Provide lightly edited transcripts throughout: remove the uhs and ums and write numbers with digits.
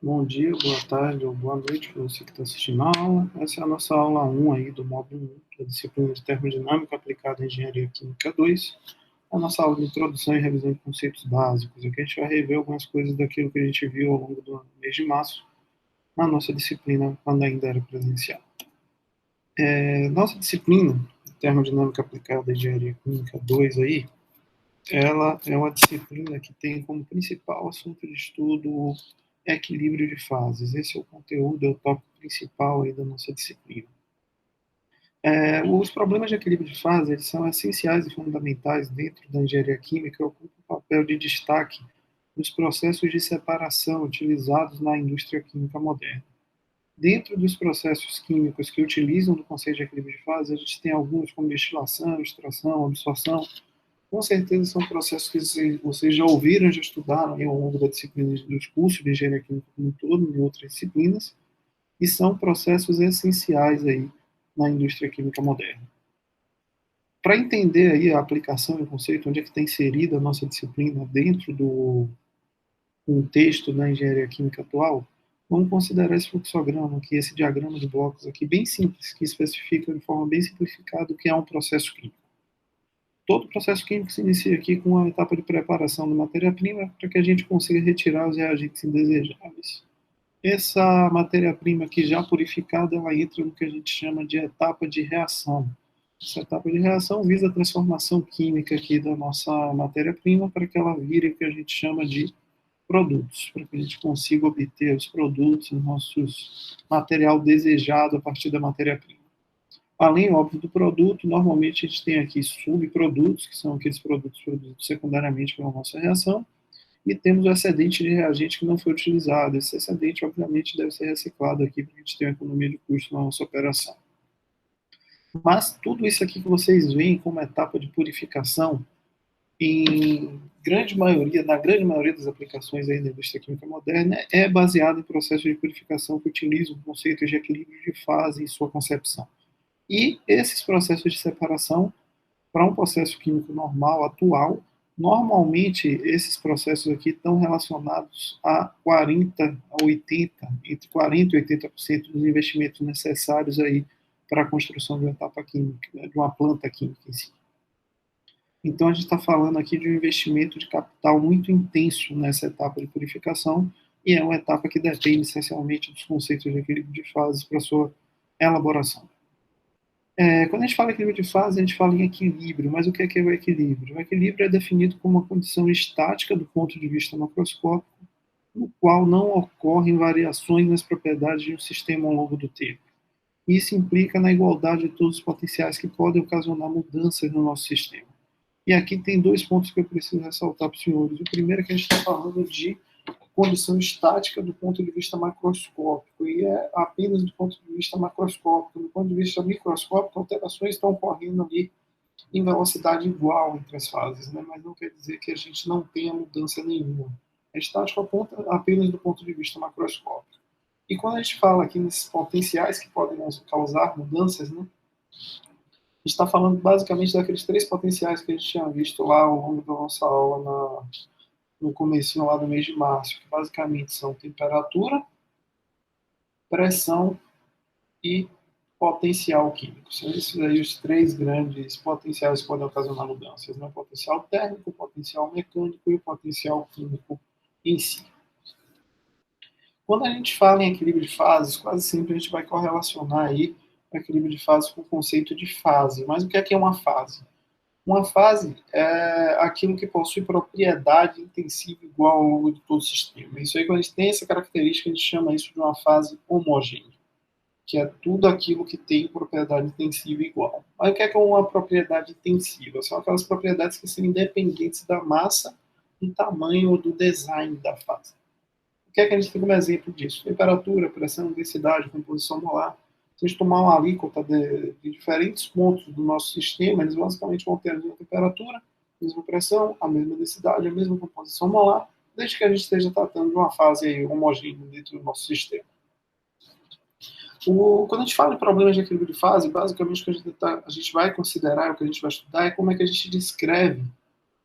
Bom dia, boa tarde ou boa noite para você que está assistindo a aula. Essa é a nossa aula 1 aí do módulo 1 da disciplina de Termodinâmica aplicada em Engenharia Química 2. A nossa aula de introdução e revisão de conceitos básicos. Aqui a gente vai rever algumas coisas daquilo que a gente viu ao longo do mês de março na nossa disciplina, quando ainda era presencial. Nossa disciplina, Termodinâmica aplicada em Engenharia Química 2 aí, ela é uma disciplina que tem como principal assunto de estudo o equilíbrio de fases. Esse é o conteúdo, é o tópico principal aí da nossa disciplina. Os problemas de equilíbrio de fase eles são essenciais e fundamentais dentro da engenharia química e ocupam um papel de destaque nos processos de separação utilizados na indústria química moderna. Dentro dos processos químicos que utilizam o conceito de equilíbrio de fase, a gente tem alguns como destilação, extração, absorção. Com certeza são processos que vocês já ouviram, já estudaram ao longo da disciplina dos cursos de engenharia química como um todo, em outras disciplinas, e são processos essenciais aí na indústria química moderna. Para entender aí a aplicação do conceito, onde é que está inserida a nossa disciplina dentro do contexto da engenharia química atual, vamos considerar esse fluxograma aqui, esse diagrama de blocos aqui, bem simples, que especifica de forma bem simplificada o que é um processo químico. Todo processo químico se inicia aqui com a etapa de preparação da matéria-prima para que a gente consiga retirar os reagentes indesejáveis. Essa matéria-prima aqui já purificada, ela entra no que a gente chama de etapa de reação. Essa etapa de reação visa a transformação química aqui da nossa matéria-prima para que ela vire o que a gente chama de produtos, para que a gente consiga obter os produtos, o nosso material desejado a partir da matéria-prima. Além, óbvio, do produto, normalmente a gente tem aqui subprodutos, que são aqueles produtos produzidos secundariamente pela nossa reação, e temos o excedente de reagente que não foi utilizado. Esse excedente, obviamente, deve ser reciclado aqui para a gente ter uma economia de custo na nossa operação. Mas tudo isso aqui que vocês veem como etapa de purificação, na grande maioria das aplicações aí da indústria química moderna, é baseado em processos de purificação que utilizam o conceito de equilíbrio de fase em sua concepção. E esses processos de separação, para um processo químico normal, atual, normalmente esses processos aqui estão relacionados a 40 a 80, entre 40 e 80% dos investimentos necessários aí para a construção de uma etapa química, de uma planta química em si. Então a gente está falando aqui de um investimento de capital muito intenso nessa etapa de purificação e é uma etapa que depende essencialmente dos conceitos de equilíbrio de fases para sua elaboração. Quando a gente fala em equilíbrio de fase, a gente fala em equilíbrio, mas o que é o equilíbrio? O equilíbrio é definido como uma condição estática do ponto de vista macroscópico, no qual não ocorrem variações nas propriedades de um sistema ao longo do tempo. Isso implica na igualdade de todos os potenciais que podem ocasionar mudanças no nosso sistema. E aqui tem dois pontos que eu preciso ressaltar para os senhores. O primeiro é que a gente está falando de condição estática do ponto de vista macroscópico, e é apenas do ponto de vista macroscópico. Do ponto de vista microscópico, alterações estão ocorrendo ali em velocidade igual entre as fases, né? Mas não quer dizer que a gente não tenha mudança nenhuma. É estático apenas do ponto de vista macroscópico. E quando a gente fala aqui nesses potenciais que podem causar mudanças, né? A gente está falando basicamente daqueles três potenciais que a gente tinha visto lá ao longo da nossa aula no comecinho lá do mês de março, que basicamente são temperatura, pressão e potencial químico. São esses aí os três grandes potenciais que podem ocasionar mudanças, né? O potencial térmico, o potencial mecânico e o potencial químico em si. Quando a gente fala em equilíbrio de fases, quase sempre a gente vai correlacionar aí o equilíbrio de fases com o conceito de fase. Mas o que é uma fase? Uma fase é aquilo que possui propriedade intensiva igual ao longo de todo o sistema. Isso aí, quando a gente tem essa característica, a gente chama isso de uma fase homogênea, que é tudo aquilo que tem propriedade intensiva igual. Mas o que é uma propriedade intensiva? São aquelas propriedades que são independentes da massa, do tamanho ou do design da fase. O que é que a gente tem como exemplo disso? Temperatura, pressão, densidade, composição molar. Se a gente tomar uma alíquota de diferentes pontos do nosso sistema, eles basicamente vão ter a mesma temperatura, a mesma pressão, a mesma densidade, a mesma composição molar, desde que a gente esteja tratando de uma fase homogênea dentro do nosso sistema. Quando a gente fala em problemas de equilíbrio de fase, basicamente o que a gente vai considerar, o que a gente vai estudar, é como é que a gente descreve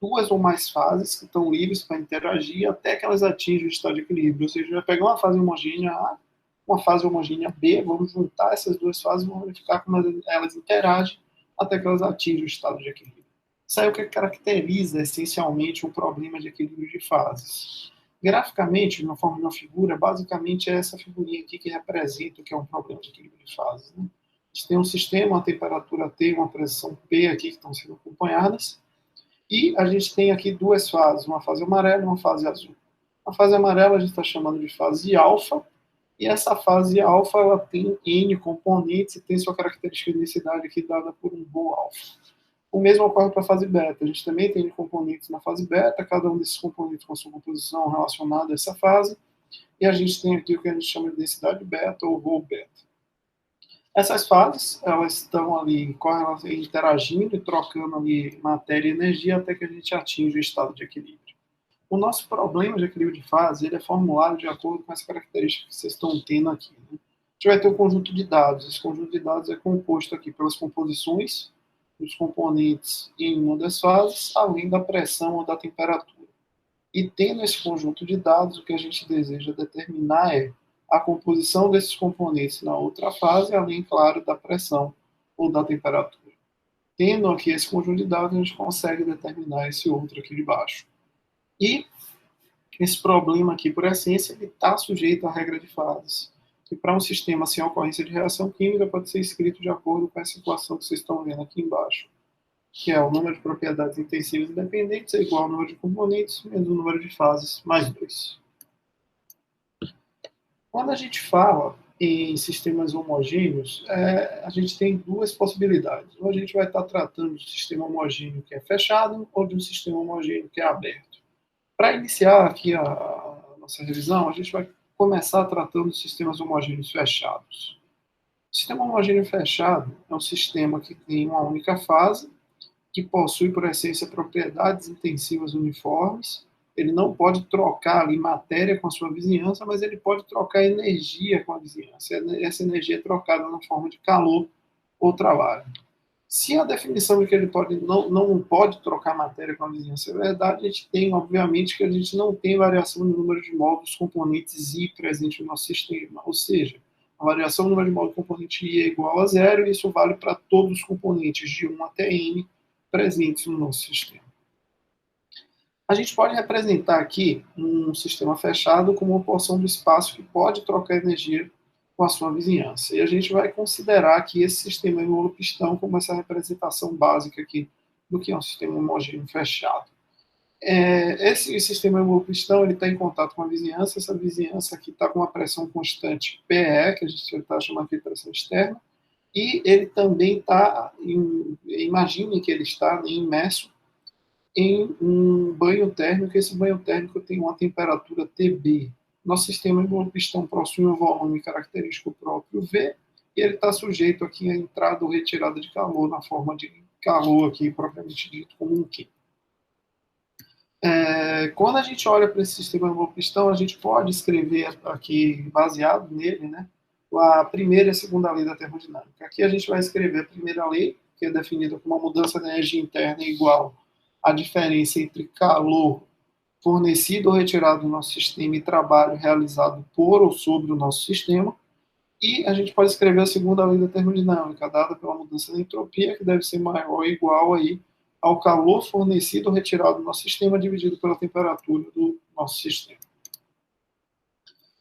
duas ou mais fases que estão livres para interagir até que elas atingem o estado de equilíbrio. Ou seja, vai pegar uma fase homogênea A, uma fase homogênea B, vamos juntar essas duas fases e vamos verificar como elas interagem até que elas atingem o estado de equilíbrio. Isso aí é o que caracteriza essencialmente um problema de equilíbrio de fases. Graficamente, na forma de uma figura, basicamente é essa figurinha aqui que representa o que é um problema de equilíbrio de fases. Né? A gente tem um sistema, uma temperatura T, uma pressão P aqui que estão sendo acompanhadas, e a gente tem aqui duas fases, uma fase amarela e uma fase azul. A fase amarela a gente está chamando de fase alfa, e essa fase alfa ela tem N componentes e tem sua característica de densidade aqui dada por um rho alfa. O mesmo ocorre para a fase beta. A gente também tem componentes na fase beta, cada um desses componentes com a sua composição relacionada a essa fase, e a gente tem aqui o que a gente chama de densidade beta ou rho beta. Essas fases, elas estão ali interagindo e trocando ali matéria e energia até que a gente atinge o estado de equilíbrio. O nosso problema de equilíbrio de fase ele é formulado de acordo com as características que vocês estão tendo aqui. Né? A gente vai ter um conjunto de dados. Esse conjunto de dados é composto aqui pelas composições dos componentes em uma das fases, além da pressão ou da temperatura. E tendo esse conjunto de dados, o que a gente deseja determinar é a composição desses componentes na outra fase, além, claro, da pressão ou da temperatura. Tendo aqui esse conjunto de dados, a gente consegue determinar esse outro aqui de baixo. E esse problema aqui, por essência, ele está sujeito à regra de fases. E para um sistema sem ocorrência de reação química, pode ser escrito de acordo com essa equação que vocês estão vendo aqui embaixo, que é o número de propriedades intensivas e dependentes é igual ao número de componentes menos o número de fases, mais 2. Quando a gente fala em sistemas homogêneos, a gente tem duas possibilidades. Ou a gente vai estar tratando de um sistema homogêneo que é fechado, ou de um sistema homogêneo que é aberto. Para iniciar aqui a nossa revisão, a gente vai começar tratando de sistemas homogêneos fechados. O sistema homogêneo fechado é um sistema que tem uma única fase, que possui, por essência, propriedades intensivas uniformes. Ele não pode trocar ali matéria com a sua vizinhança, mas ele pode trocar energia com a vizinhança. Essa energia é trocada na forma de calor ou trabalho. Se a definição de que ele não pode trocar matéria com a vizinhança é verdade, a gente tem, obviamente, que a gente não tem variação no número de mols dos componentes I presente no nosso sistema. Ou seja, a variação no número de mols do componente I é igual a zero, e isso vale para todos os componentes de 1 até N presentes no nosso sistema. A gente pode representar aqui um sistema fechado como uma porção do espaço que pode trocar energia com a sua vizinhança. E a gente vai considerar aqui esse sistema em holopistão como essa representação básica aqui do que é um sistema homogêneo fechado. Esse sistema em holopistão está em contato com a vizinhança. Essa vizinhança aqui está com uma pressão constante PE, que a gente está chamando de pressão externa, e ele também está, imagine que ele está imerso em um banho térmico. Esse banho térmico tem uma temperatura TB. Nosso sistema em pistão possui um volume característico próprio V, e ele está sujeito aqui à entrada ou retirada de calor na forma de calor aqui, propriamente dito, como um Q. Quando a gente olha para esse sistema em pistão, a gente pode escrever aqui, baseado nele, né, a primeira e a segunda lei da termodinâmica. Aqui a gente vai escrever a primeira lei, que é definida como a mudança de energia interna igual à diferença entre calor fornecido ou retirado do nosso sistema e trabalho realizado por ou sobre o nosso sistema. E a gente pode escrever a segunda lei da termodinâmica, dada pela mudança da entropia, que deve ser maior ou igual aí ao calor fornecido ou retirado do nosso sistema, dividido pela temperatura do nosso sistema.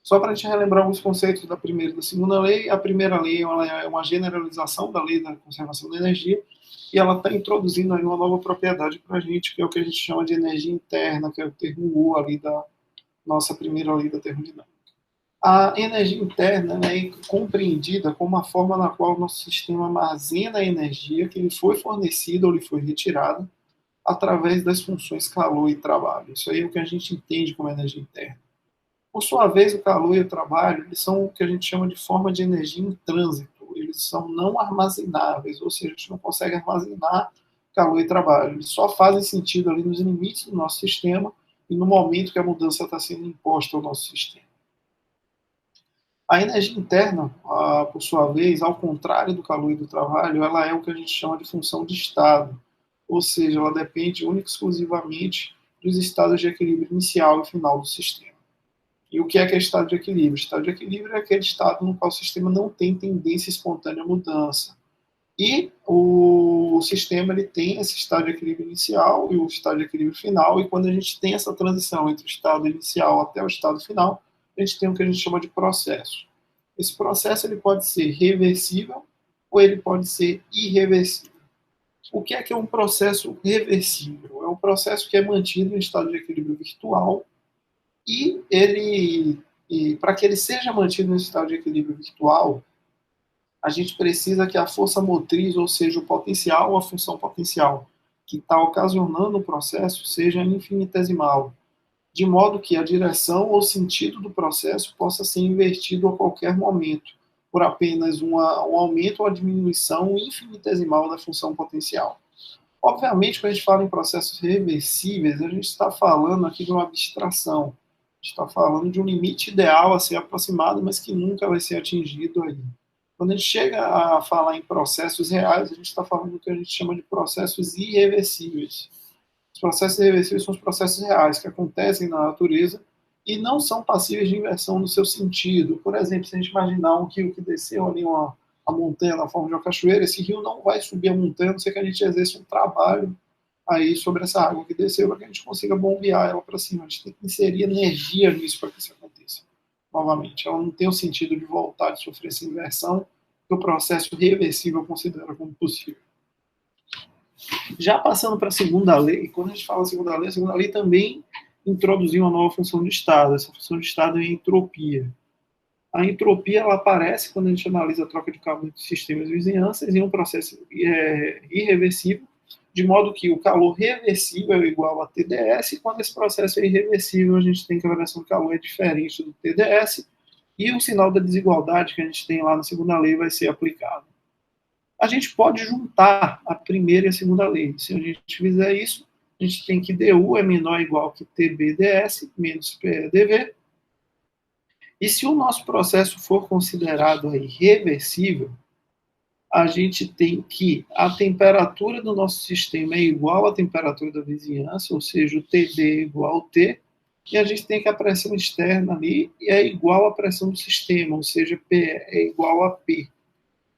Só para a gente relembrar alguns conceitos da primeira e da segunda lei, a primeira lei é uma generalização da lei da conservação da energia, e ela está introduzindo aí uma nova propriedade para a gente, que é o que a gente chama de energia interna, que é o termo U ali da nossa primeira lei da termodinâmica. A energia interna é compreendida como a forma na qual o nosso sistema armazena a energia que lhe foi fornecida ou lhe foi retirada através das funções calor e trabalho. Isso aí é o que a gente entende como energia interna. Por sua vez, o calor e o trabalho eles são o que a gente chama de forma de energia em trânsito. Eles são não armazenáveis, ou seja, a gente não consegue armazenar calor e trabalho. Eles só fazem sentido ali nos limites do nosso sistema e no momento que a mudança está sendo imposta ao nosso sistema. A energia interna, por sua vez, ao contrário do calor e do trabalho, ela é o que a gente chama de função de estado. ou seja, ela depende única e exclusivamente dos estados de equilíbrio inicial e final do sistema. E o que é estado de equilíbrio? O estado de equilíbrio é aquele estado no qual o sistema não tem tendência espontânea à mudança. E o sistema ele tem esse estado de equilíbrio inicial e o estado de equilíbrio final, e quando a gente tem essa transição entre o estado inicial até o estado final, a gente tem o que a gente chama de processo. Esse processo ele pode ser reversível ou ele pode ser irreversível. O que é um processo reversível? É um processo que é mantido em estado de equilíbrio virtual e para que ele seja mantido em estado de equilíbrio virtual, a gente precisa que a força motriz, ou seja, o potencial, a função potencial que está ocasionando o processo, seja infinitesimal, de modo que a direção ou sentido do processo possa ser invertido a qualquer momento, por apenas um aumento ou a diminuição infinitesimal da função potencial. Obviamente, quando a gente fala em processos reversíveis, a gente está falando aqui de uma abstração. A gente está falando de um limite ideal a ser aproximado, mas que nunca vai ser atingido aí. Quando a gente chega a falar em processos reais, a gente está falando do que a gente chama de processos irreversíveis. Os processos irreversíveis são os processos reais que acontecem na natureza e não são passíveis de inversão no seu sentido. Por exemplo, se a gente imaginar um rio que desceu ali a montanha na forma de uma cachoeira, esse rio não vai subir a montanha, a não ser que a gente exerça um trabalho aí sobre essa água que desceu para que a gente consiga bombear ela para cima. A gente tem que inserir energia nisso para que isso aconteça. Novamente, ela não tem o sentido de voltar de sofrer essa inversão que o processo reversível considera como possível. Já passando para a segunda lei, quando a gente fala a segunda lei também introduziu uma nova função de estado. Essa função de estado é a entropia. A entropia ela aparece quando a gente analisa a troca de calor entre sistemas e vizinhanças em um processo irreversível, de modo que o calor reversível é igual a TdS, e quando esse processo é irreversível, a gente tem que a variação de calor é diferente do TdS, e o sinal da desigualdade que a gente tem lá na segunda lei vai ser aplicado. A gente pode juntar a primeira e a segunda lei. Se a gente fizer isso, a gente tem que du é menor ou igual que TBDS menos PEDV. E se o nosso processo for considerado irreversível, a gente tem que a temperatura do nosso sistema é igual à temperatura da vizinhança, ou seja, o TD é igual ao T, e a gente tem que a pressão externa ali é igual à pressão do sistema, ou seja, P é igual a P.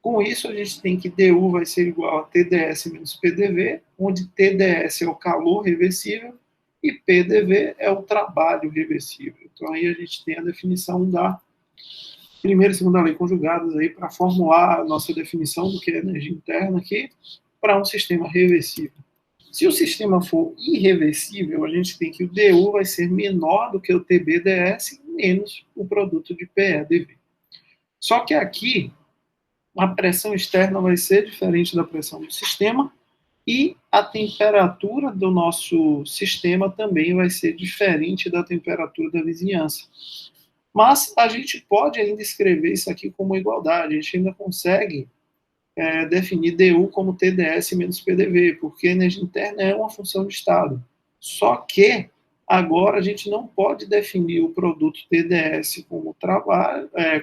Com isso, a gente tem que du vai ser igual a TdS menos PDV, onde TdS é o calor reversível e PDV é o trabalho reversível. Então, aí a gente tem a definição da primeira e segunda lei conjugadas aí para formular a nossa definição do que é energia interna aqui para um sistema reversível. Se o sistema for irreversível, a gente tem que o du vai ser menor do que o TBDS menos o produto de PEDV. Só que aqui a pressão externa vai ser diferente da pressão do sistema e a temperatura do nosso sistema também vai ser diferente da temperatura da vizinhança. Mas a gente pode ainda escrever isso aqui como igualdade, a gente ainda consegue definir du como TdS menos PDV, porque a energia interna é uma função de estado. Só que agora a gente não pode definir o produto TdS como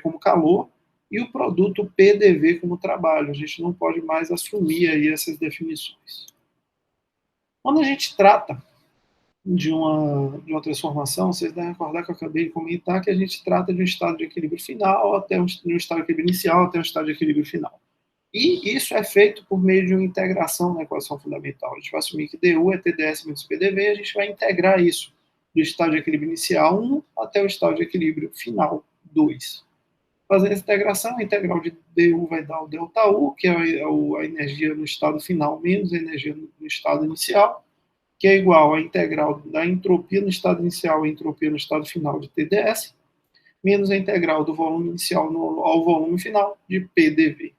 como calor, e o produto PDV como trabalho. A gente não pode mais assumir aí essas definições. Quando a gente trata de uma transformação, vocês devem recordar que eu acabei de comentar que a gente trata de um estado de equilíbrio final até um estado de equilíbrio inicial até um estado de equilíbrio final. E isso é feito por meio de uma integração na equação fundamental. A gente vai assumir que du é TdS menos PDV e a gente vai integrar isso do estado de equilíbrio inicial 1 até o estado de equilíbrio final 2. Fazendo essa integração, a integral de du vai dar o ΔU, que é a energia no estado final menos a energia no estado inicial, que é igual à integral da entropia no estado inicial e entropia no estado final de TdS, menos a integral do volume inicial ao volume final de PDV.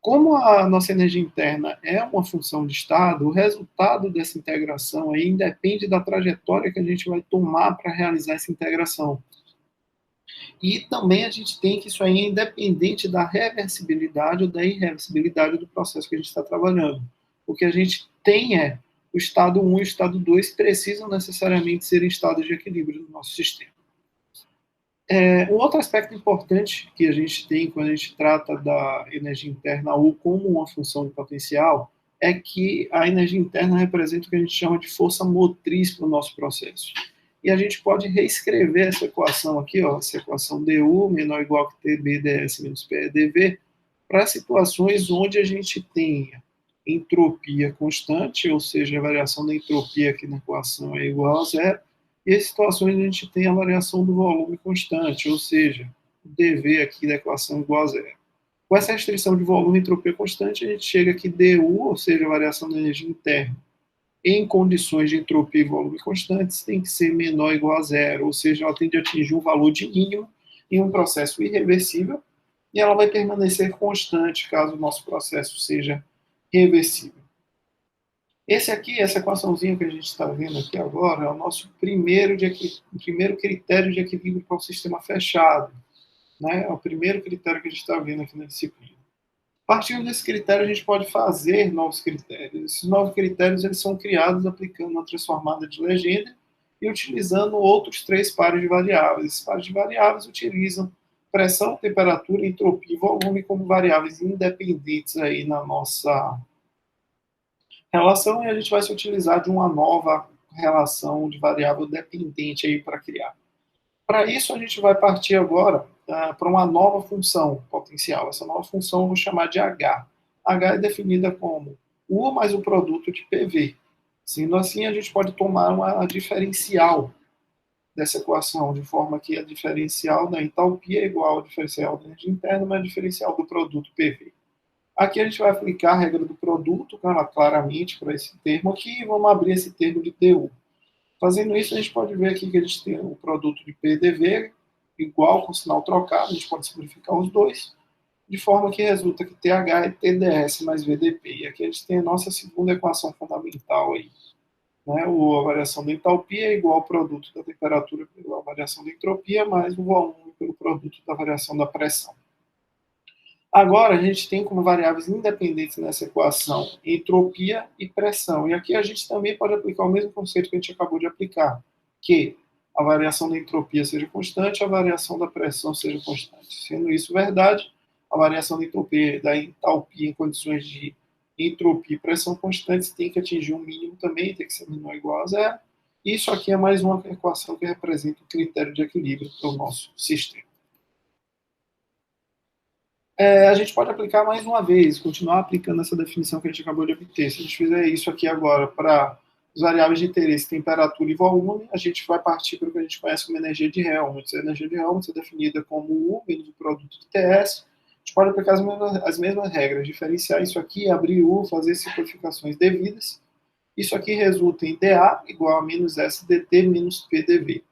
Como a nossa energia interna é uma função de estado, o resultado dessa integração aí independe da trajetória que a gente vai tomar para realizar essa integração. E também a gente tem que isso aí é independente da reversibilidade ou da irreversibilidade do processo que a gente está trabalhando. O que a gente tem o estado 1 e o estado 2 precisam necessariamente ser estados de equilíbrio no nosso sistema. Um outro aspecto importante que a gente tem quando a gente trata da energia interna U como uma função de potencial é que a energia interna representa o que a gente chama de força motriz para o nosso processo. E a gente pode reescrever essa equação aqui, ó, essa equação du menor ou igual que TB ds menos PE dV, para situações onde a gente tenha entropia constante, ou seja, a variação da entropia aqui na equação é igual a zero, e as situações onde a gente tem a variação do volume constante, ou seja, o dV aqui da equação é igual a zero. Com essa restrição de volume e entropia constante, a gente chega aqui du, ou seja, a variação da energia interna, em condições de entropia e volume constantes, tem que ser menor ou igual a zero, ou seja, ela tende a atingir um valor de mínimo em um processo irreversível, e ela vai permanecer constante caso o nosso processo seja reversível. Esse aqui, essa equaçãozinha que a gente está vendo aqui agora, é o nosso primeiro critério de equilíbrio para o sistema fechado. Né? É o primeiro critério que a gente está vendo aqui na disciplina. Partindo desse critério, a gente pode fazer novos critérios. Esses novos critérios eles são criados aplicando uma transformada de Legendre e utilizando outros 3 pares de variáveis. Esses pares de variáveis utilizam pressão, temperatura, entropia e volume como variáveis independentes aí na nossa relação, e a gente vai se utilizar de uma nova relação de variável dependente aí para criar. Para isso, a gente vai partir agora para uma nova função potencial. Essa nova função eu vou chamar de H. H é definida como U mais o produto de PV. Sendo assim, a gente pode tomar uma diferencial dessa equação, de forma que a diferencial da entalpia é igual ao diferencial da energia interna mais a diferencial do produto PV. Aqui a gente vai aplicar a regra do produto, claramente, para esse termo aqui, e vamos abrir esse termo de DU. Fazendo isso, a gente pode ver aqui que a gente tem o produto de PDV igual com sinal trocado, a gente pode simplificar os dois, de forma que resulta que TH é TDS mais VDP. E aqui a gente tem a nossa segunda equação fundamental aí. Né? A variação da entalpia é igual ao produto da temperatura pela variação da entropia, mais o volume pelo produto da variação da pressão. Agora, a gente tem como variáveis independentes nessa equação entropia e pressão. E aqui a gente também pode aplicar o mesmo conceito que a gente acabou de aplicar, que a variação da entropia seja constante, a variação da pressão seja constante. Sendo isso verdade, a variação da entropia da entalpia em condições de entropia e pressão constantes tem que atingir um mínimo também, tem que ser menor ou igual a zero. Isso aqui é mais uma equação que representa o critério de equilíbrio para o nosso sistema. A gente pode aplicar mais uma vez, continuar aplicando essa definição que a gente acabou de obter. Se a gente fizer isso aqui agora para as variáveis de interesse, temperatura e volume, a gente vai partir para o que a gente conhece como energia de Helmholtz. A energia de Helmholtz é definida como U menos o produto de TS. A gente pode aplicar as mesmas regras, diferenciar isso aqui, abrir U, fazer simplificações devidas. Isso aqui resulta em dA igual a menos S dt menos PdV.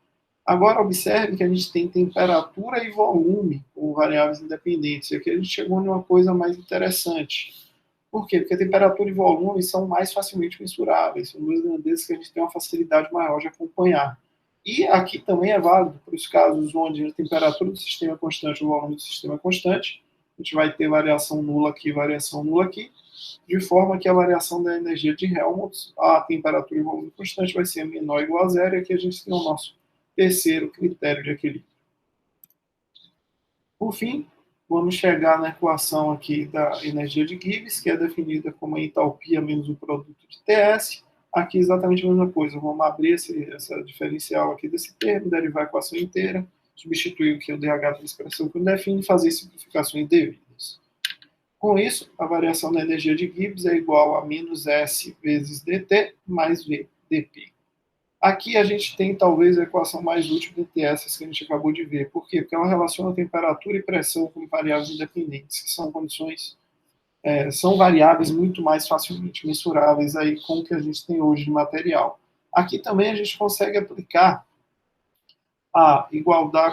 Agora, observe que a gente tem temperatura e volume como variáveis independentes. E aqui a gente chegou em uma coisa mais interessante. Por quê? Porque temperatura e volume são mais facilmente mensuráveis. São duas grandezas que a gente tem uma facilidade maior de acompanhar. E aqui também é válido para os casos onde a temperatura do sistema é constante e o volume do sistema é constante. A gente vai ter variação nula aqui, variação nula aqui, de forma que a variação da energia de Helmholtz, a temperatura e o volume constante, vai ser menor ou igual a zero, e aqui a gente tem o nosso terceiro critério de equilíbrio. Por fim, vamos chegar na equação aqui da energia de Gibbs, que é definida como a entalpia menos o produto de TS. Aqui exatamente a mesma coisa, vamos abrir essa diferencial aqui desse termo, derivar a equação inteira, substituir o que é o DH da expressão que define e fazer simplificações devidas. Com isso, a variação da energia de Gibbs é igual a menos S vezes dt mais V dp. Aqui a gente tem talvez a equação mais útil dentre essas que a gente acabou de ver. Por quê? Porque ela relaciona temperatura e pressão como variáveis independentes, que são condições, são variáveis muito mais facilmente mensuráveis aí com o que a gente tem hoje de material. Aqui também a gente consegue aplicar a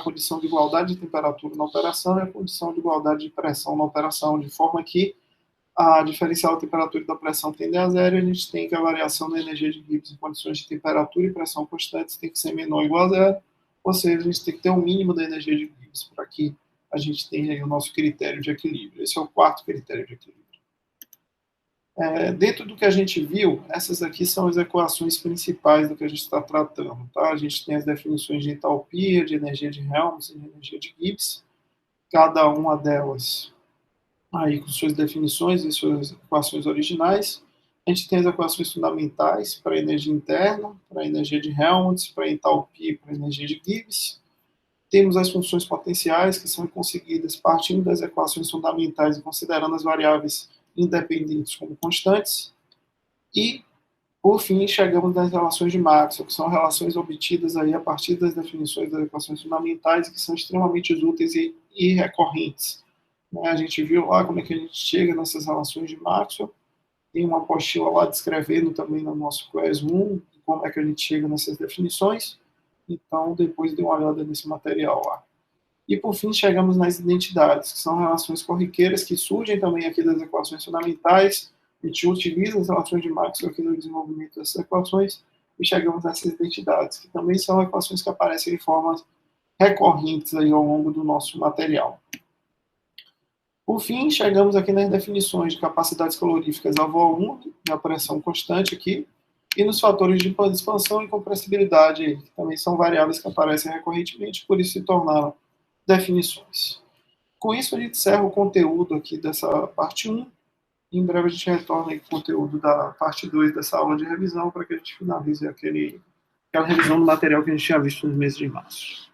condição de igualdade de temperatura na operação e a condição de igualdade de pressão na operação, de forma que a diferencial da temperatura e da pressão tende a zero, e a gente tem que a variação da energia de Gibbs em condições de temperatura e pressão constantes tem que ser menor ou igual a zero, ou seja, a gente tem que ter um mínimo da energia de Gibbs para que a gente tenha aí o nosso critério de equilíbrio. Esse é o quarto critério de equilíbrio. Dentro do que a gente viu, essas aqui são as equações principais do que a gente está tratando. Tá? A gente tem as definições de entalpia, de energia de Helmholtz e de energia de Gibbs, cada uma delas aí com suas definições e suas equações originais. A gente tem as equações fundamentais para a energia interna, para a energia de Helmholtz, para a entalpia e para a energia de Gibbs. Temos as funções potenciais, que são conseguidas partindo das equações fundamentais e considerando as variáveis independentes como constantes. E, por fim, chegamos nas relações de Maxwell, que são relações obtidas aí a partir das definições das equações fundamentais, que são extremamente úteis e recorrentes. A gente viu lá como é que a gente chega nessas relações de Maxwell. Tem uma apostila lá descrevendo também no nosso Class 1 como é que a gente chega nessas definições. Então, depois dê uma olhada nesse material lá. E, por fim, chegamos nas identidades, que são relações corriqueiras que surgem também aqui das equações fundamentais. A gente utiliza as relações de Maxwell aqui no desenvolvimento dessas equações e chegamos nessas identidades, que também são equações que aparecem de formas recorrentes aí ao longo do nosso material. Por fim, chegamos aqui nas definições de capacidades caloríficas a volume, de pressão constante aqui, e nos fatores de expansão e compressibilidade, que também são variáveis que aparecem recorrentemente, por isso se tornaram definições. Com isso, a gente encerra o conteúdo aqui dessa parte 1. Em breve a gente retorna aí com o conteúdo da parte 2 dessa aula de revisão, para que a gente finalize aquela revisão do material que a gente tinha visto no mês de março.